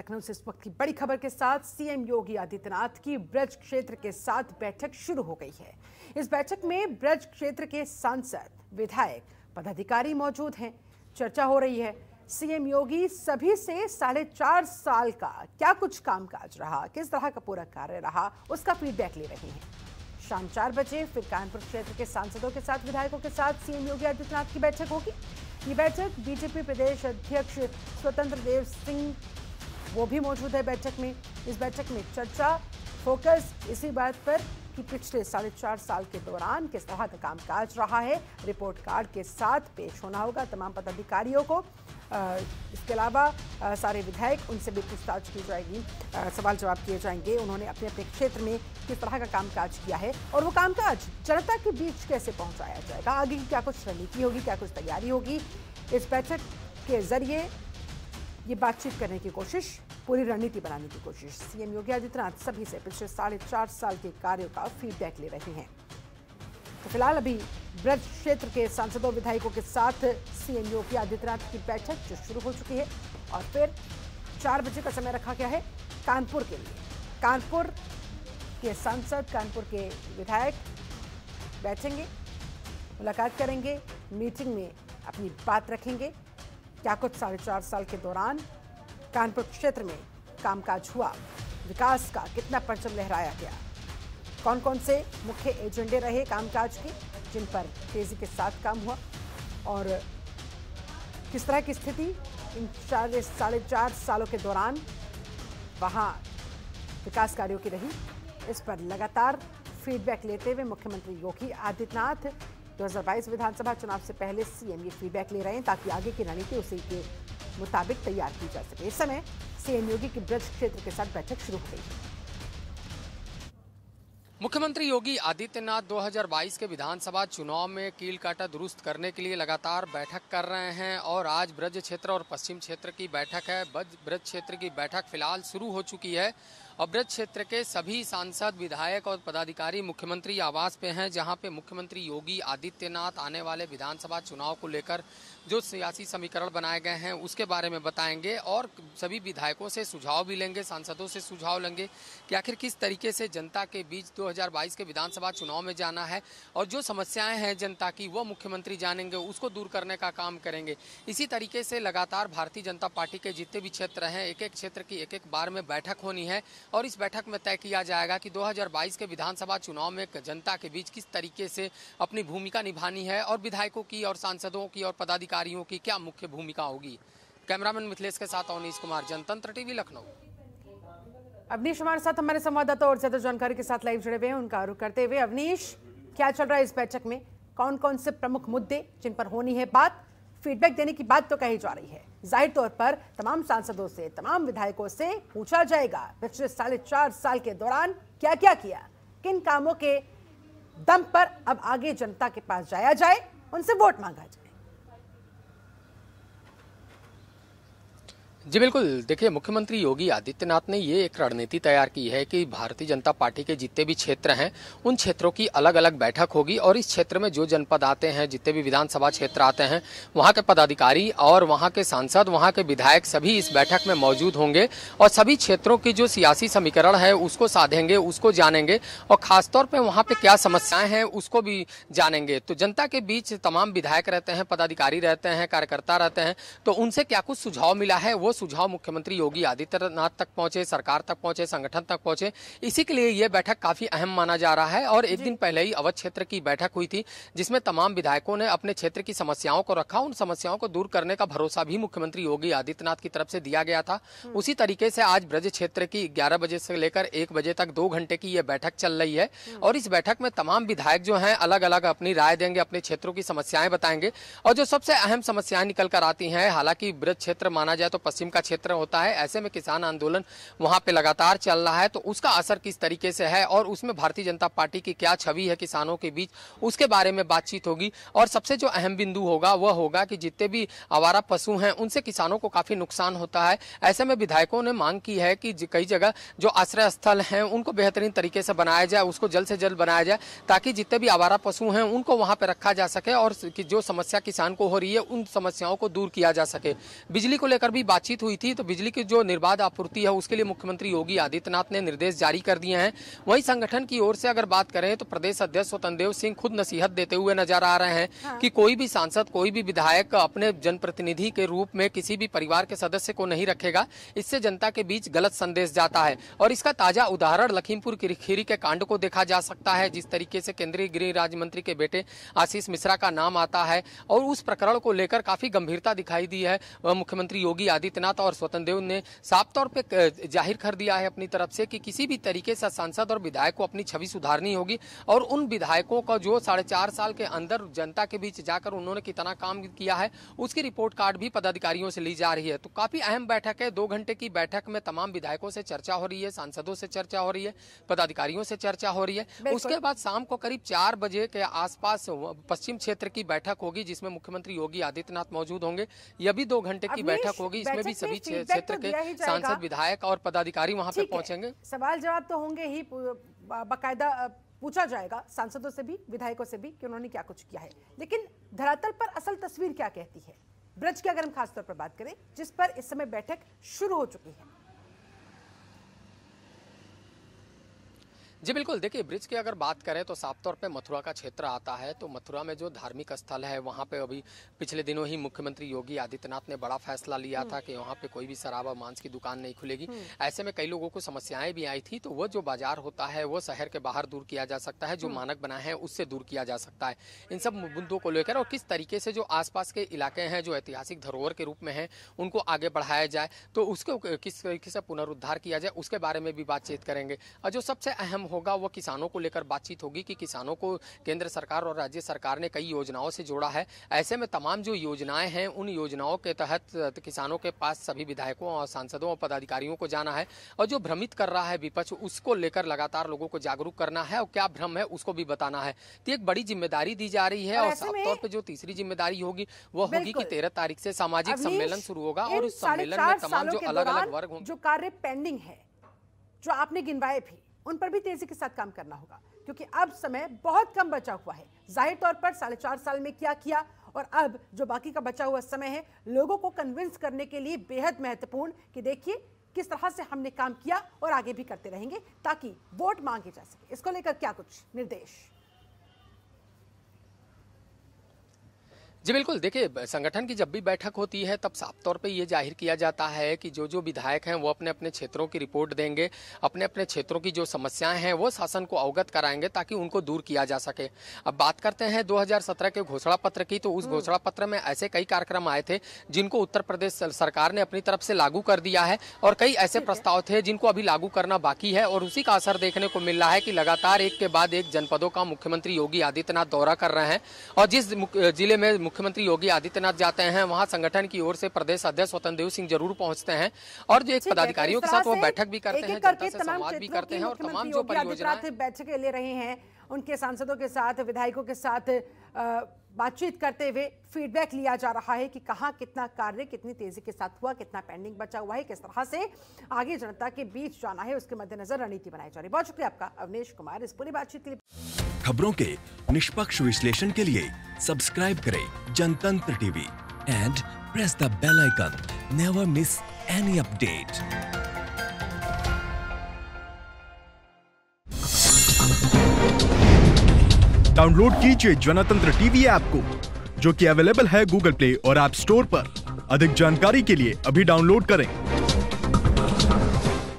लखनऊ से इस वक्त की बड़ी खबर के साथ सीएम योगी आदित्यनाथ की ब्रज क्षेत्र के साथ बैठक शुरू हो गई है। इस बैठक में ब्रज क्षेत्र के सांसद, विधायक, पदाधिकारी मौजूद हैं। चर्चा हो रही है सीएम योगी सभी से 4.5 साल का क्या कुछ कामकाज रहा, किस तरह का पूरा कार्य रहा, उसका फीडबैक ले रहे हैं। शाम 4 बजे फिर कानपुर क्षेत्र के सांसदों के साथ, विधायकों के साथ सीएम योगी आदित्यनाथ की बैठक होगी। ये बैठक बीजेपी प्रदेश अध्यक्ष स्वतंत्र देव सिंह वो भी मौजूद है बैठक में। इस बैठक में चर्चा फोकस इसी बात पर कि पिछले 4.5 साल के दौरान किस तरह का कामकाज रहा है। रिपोर्ट कार्ड के साथ पेश होना होगा तमाम पदाधिकारियों को। इसके अलावा सारे विधायक, उनसे भी पूछताछ की जाएगी, सवाल जवाब किए जाएंगे। उन्होंने अपने अपने क्षेत्र में किस तरह का कामकाज किया है और वो कामकाज जनता के बीच कैसे पहुंचाया जाएगा, आगे की क्या कुछ रणनीति होगी, क्या कुछ तैयारी होगी। इस बैठक के जरिए ये बातचीत करने की कोशिश, पूरी रणनीति बनाने की कोशिश। सीएम योगी आदित्यनाथ सभी से पिछले 4.5 साल के कार्यों का फीडबैक ले रहे हैं। तो फिलहाल अभी ब्रज क्षेत्र के सांसदों, विधायकों के साथ सीएम योगी आदित्यनाथ की बैठक जो शुरू हो चुकी है और फिर 4 बजे का समय रखा गया है कानपुर के लिए। कानपुर के सांसद, कानपुर के विधायक बैठेंगे, मुलाकात करेंगे, मीटिंग में अपनी बात रखेंगे। क्या कुछ 4.5 साल के दौरान कानपुर क्षेत्र में कामकाज हुआ, विकास का कितना परचम लहराया गया, कौन कौन से मुख्य एजेंडे रहे कामकाज के जिन पर तेजी के साथ काम हुआ और किस तरह की स्थिति इन 4.5 सालों के दौरान वहां विकास कार्यों की रही, इस पर लगातार फीडबैक लेते हुए मुख्यमंत्री योगी आदित्यनाथ 2022 विधानसभा चुनाव से पहले सीएम ये फीडबैक ले रहे हैं ताकि आगे की रणनीति उसी के मुताबिक तैयार की जा सके। इस समय सीएम योगी की ब्रज क्षेत्र के साथ बैठक शुरू हो गई है। मुख्यमंत्री योगी आदित्यनाथ 2022 के विधानसभा चुनाव में कील काटा दुरुस्त करने के लिए लगातार बैठक कर रहे हैं और आज ब्रज क्षेत्र और पश्चिम क्षेत्र की बैठक है। ब्रज क्षेत्र की बैठक फिलहाल शुरू हो चुकी है और ब्रज क्षेत्र के सभी सांसद, विधायक और पदाधिकारी मुख्यमंत्री आवास पे हैं, जहां पे मुख्यमंत्री योगी आदित्यनाथ आने वाले विधानसभा चुनाव को लेकर जो सियासी समीकरण बनाए गए हैं उसके बारे में बताएंगे और सभी विधायकों से सुझाव भी लेंगे, सांसदों से सुझाव लेंगे कि आखिर किस तरीके से जनता के बीच 2022 के विधानसभा चुनाव में जाना है और जो समस्याएं हैं जनता की वो मुख्यमंत्री जानेंगे, उसको दूर करने का काम करेंगे। इसी तरीके से लगातार भारतीय जनता पार्टी के जितने भी क्षेत्र हैं, एक एक क्षेत्र की एक एक बार में बैठक होनी है और इस बैठक में तय किया जाएगा कि 2022 के विधानसभा चुनाव में जनता के बीच किस तरीके से अपनी भूमिका निभानी है और विधायकों की और सांसदों की और पदाधिकारियों की क्या मुख्य भूमिका होगी। कैमरामैन मिथिलेश के साथ अवनीश कुमार, जनतंत्र टीवी, लखनऊ। अवनीश हमारे साथ, हमारे संवाददाता और ज्यादा जानकारी के साथ लाइव जुड़े हुए हैं, उनका रुख करते हुए। अवनीश, क्या चल रहा है इस बैठक में, कौन कौन से प्रमुख मुद्दे जिन पर होनी है बात, फीडबैक देने की बात तो कही जा रही है। जाहिर तौर पर तमाम सांसदों से, तमाम विधायकों से पूछा जाएगा पिछले 4.5 साल के दौरान क्या क्या किया, किन कामों के दम पर अब आगे जनता के पास जाया जाए, उनसे वोट मांगा जाए। जी बिल्कुल, देखिए मुख्यमंत्री योगी आदित्यनाथ ने ये एक रणनीति तैयार की है कि भारतीय जनता पार्टी के जितने भी क्षेत्र हैं उन क्षेत्रों की अलग अलग बैठक होगी और इस क्षेत्र में जो जनपद आते हैं, जितने भी विधानसभा क्षेत्र आते हैं, वहाँ के पदाधिकारी और वहाँ के सांसद, वहाँ के विधायक सभी इस बैठक में मौजूद होंगे और सभी क्षेत्रों की जो सियासी समीकरण है उसको साधेंगे, उसको जानेंगे और खासतौर पर वहाँ पे क्या समस्याएं हैं उसको भी जानेंगे। तो जनता के बीच तमाम विधायक रहते हैं, पदाधिकारी रहते हैं, कार्यकर्ता रहते हैं, तो उनसे क्या कुछ सुझाव मिला है वो सुझाव मुख्यमंत्री योगी आदित्यनाथ तक पहुंचे, सरकार तक पहुंचे, संगठन तक पहुंचे। इसी के लिए यह बैठक काफी अहम माना जा रहा है और एक दिन पहले ही अवध क्षेत्र की बैठक हुई थी जिसमें तमाम विधायकों ने अपने क्षेत्र की समस्याओं को रखा। उन समस्याओं को दूर करने का भरोसा भी मुख्यमंत्री योगी आदित्यनाथ की तरफ से दिया गया था। उसी तरीके से आज ब्रज क्षेत्र की 11 बजे से लेकर 1 बजे तक 2 घंटे की यह बैठक चल रही है और इस बैठक में तमाम विधायक जो हैं अलग अलग अपनी राय देंगे, अपने क्षेत्रों की समस्याएं बताएंगे और जो सबसे अहम समस्याएं निकल कर आती हैं, हालांकि ब्रज क्षेत्र माना जाए तो पश्चिम का क्षेत्र होता है, ऐसे में किसान आंदोलन वहां पे लगातार चल रहा है, तो उसका असर किस तरीके से है और उसमें भारतीय जनता पार्टी की क्या छवि है किसानों के बीच, उसके बारे में बातचीत होगी। और सबसे जो अहम बिंदु होगा वह होगा कि जितने भी आवारा पशु हैं उनसे किसानों को काफी नुकसान होता है। ऐसे में विधायकों ने मांग की है कि कई जगह जो आश्रय स्थल हैं उनको बेहतरीन तरीके से बनाया जाए, उसको जल्द से जल्द बनाया जाए ताकि जितने भी आवारा पशु हैं उनको वहां पर रखा जा सके और जो समस्या किसान को हो रही है उन समस्याओं को दूर किया जा सके। बिजली को लेकर भी बातचीत बातचीत हुई थी तो बिजली की जो निर्बाध आपूर्ति है उसके लिए मुख्यमंत्री योगी आदित्यनाथ ने निर्देश जारी कर दिए हैं। वहीं संगठन की ओर से अगर बात करें तो प्रदेश अध्यक्ष स्वतंत्र देव सिंह खुद नसीहत देते हुए नजर आ रहे हैं कि कोई भी सांसद, कोई भी विधायक अपने जनप्रतिनिधि के रूप में किसी भी परिवार के सदस्य को नहीं रखेगा। इससे जनता के बीच गलत संदेश जाता है और इसका ताजा उदाहरण लखीमपुर खीरी के कांड को देखा जा सकता है। जिस तरीके से केंद्रीय गृह राज्य मंत्री के बेटे आशीष मिश्रा का नाम आता है और उस प्रकरण को लेकर काफी गंभीरता दिखाई दी है। मुख्यमंत्री योगी आदित्यनाथ और स्वतंत्र देव ने साफ तौर पे जाहिर कर दिया है अपनी तरफ से कि किसी भी तरीके से सांसद और विधायक को अपनी छवि सुधारनी होगी और उन विधायकों का जो 4.5 साल के अंदर जनता के बीच जाकर उन्होंने कितना काम किया है उसकी रिपोर्ट कार्ड भी पदाधिकारियों से ली जा रही है। तो काफी अहम बैठक है। 2 घंटे की बैठक में तमाम विधायकों से चर्चा हो रही है, सांसदों से चर्चा हो रही है, पदाधिकारियों से चर्चा हो रही है। उसके बाद शाम को करीब 4 बजे के आसपास पश्चिम क्षेत्र की बैठक होगी जिसमें मुख्यमंत्री योगी आदित्यनाथ मौजूद होंगे। यह भी 2 घंटे की बैठक होगी। इसमें भी सभी क्षेत्र के सांसद, विधायक और पदाधिकारी वहां पे पहुंचेंगे। सवाल जवाब तो होंगे ही, बाकायदा पूछा जाएगा सांसदों से भी, विधायकों से भी कि उन्होंने क्या कुछ किया है। लेकिन धरातल पर असल तस्वीर क्या कहती है ब्रज की, अगर हम खासतौर पर बात करें जिस पर इस समय बैठक शुरू हो चुकी है? जी बिल्कुल, देखिए ब्रिज की अगर बात करें तो साफ तौर पे मथुरा का क्षेत्र आता है। तो मथुरा में जो धार्मिक स्थल है वहाँ पे अभी पिछले दिनों ही मुख्यमंत्री योगी आदित्यनाथ ने बड़ा फैसला लिया था कि वहाँ पे कोई भी शराब और मांस की दुकान नहीं खुलेगी। ऐसे में कई लोगों को समस्याएं भी आई थी। तो वो जो बाजार होता है वो शहर के बाहर दूर किया जा सकता है, जो मानक बनाए हैं उससे दूर किया जा सकता है। इन सब मुद्दों को लेकर और किस तरीके से जो आसपास के इलाके हैं जो ऐतिहासिक धरोहर के रूप में है उनको आगे बढ़ाया जाए, तो उसको किस तरीके से पुनरुद्धार किया जाए उसके बारे में भी बातचीत करेंगे। और जो सबसे अहम होगा वो किसानों को लेकर बातचीत होगी कि किसानों को केंद्र सरकार और राज्य सरकार ने कई योजनाओं से जोड़ा है। ऐसे में तमाम जो योजनाएं हैं उन योजनाओं के तहत किसानों के पास सभी विधायकों और सांसदों और पदाधिकारियों को जाना है और जो भ्रमित कर रहा है विपक्ष उसको लेकर लगातार लोगों को जागरूक करना है और क्या भ्रम है उसको भी बताना है। तो एक बड़ी जिम्मेदारी दी जा रही है और साफ तौर पर जो तीसरी जिम्मेदारी होगी वो होगी कि 13 तारीख से सामाजिक सम्मेलन शुरू होगा और उस सम्मेलन में तमाम जो अलग अलग वर्ग होंगे, जो कार्य पेंडिंग है, जो आपने गिनवाए भी, उन पर भी तेजी के साथ काम करना होगा क्योंकि अब समय बहुत कम बचा हुआ है। जाहिर तौर पर 4.5 साल में क्या किया और अब जो बाकी का बचा हुआ समय है लोगों को कन्विंस करने के लिए बेहद महत्वपूर्ण कि देखिए किस तरह से हमने काम किया और आगे भी करते रहेंगे ताकि वोट मांगे जा सके। इसको लेकर क्या कुछ निर्देश? जी बिल्कुल, देखिए संगठन की जब भी बैठक होती है तब साफ तौर पे ये जाहिर किया जाता है कि जो जो विधायक हैं वो अपने अपने क्षेत्रों की रिपोर्ट देंगे, अपने अपने क्षेत्रों की जो समस्याएं हैं वो शासन को अवगत कराएंगे ताकि उनको दूर किया जा सके। अब बात करते हैं 2017 के घोषणा पत्र की, तो उस घोषणा पत्र में ऐसे कई कार्यक्रम आए थे जिनको उत्तर प्रदेश सरकार ने अपनी तरफ से लागू कर दिया है और कई ऐसे प्रस्ताव थे जिनको अभी लागू करना बाकी है और उसी का असर देखने को मिल रहा है कि लगातार एक के बाद एक जनपदों का मुख्यमंत्री योगी आदित्यनाथ दौरा कर रहे हैं और जिस जिले में मुख्यमंत्री योगी आदित्यनाथ जाते हैं वहां संगठन की ओर से प्रदेश अध्यक्ष स्वतंत्र देव सिंह जरूर पहुंचते हैं और जो एक पदाधिकारियों के साथ वो बैठक भी करते हैं, जनता से संवाद भी करते हैं और तमाम जो परियोजनाएं बैठकें ले रहे हैं उनके सांसदों के साथ, विधायकों के साथ बातचीत करते हुए फीडबैक लिया जा रहा है कि कहां कितना कार्य कितनी तेजी के साथ हुआ, कितना पेंडिंग बचा हुआ है, किस तरह से आगे जनता के बीच जाना है, उसके मद्देनजर रणनीति बनाई जा रही है। बहुत शुक्रिया आपका अवनीश कुमार इस पूरी बातचीत के लिए। खबरों के निष्पक्ष विश्लेषण के लिए सब्सक्राइब करें Jantantra TV and press the bell icon. Never miss any update. Download कीजिए जनतंत्र टीवी ऐप को जो कि अवेलेबल है गूगल प्ले और ऐप स्टोर पर। अधिक जानकारी के लिए अभी डाउनलोड करें।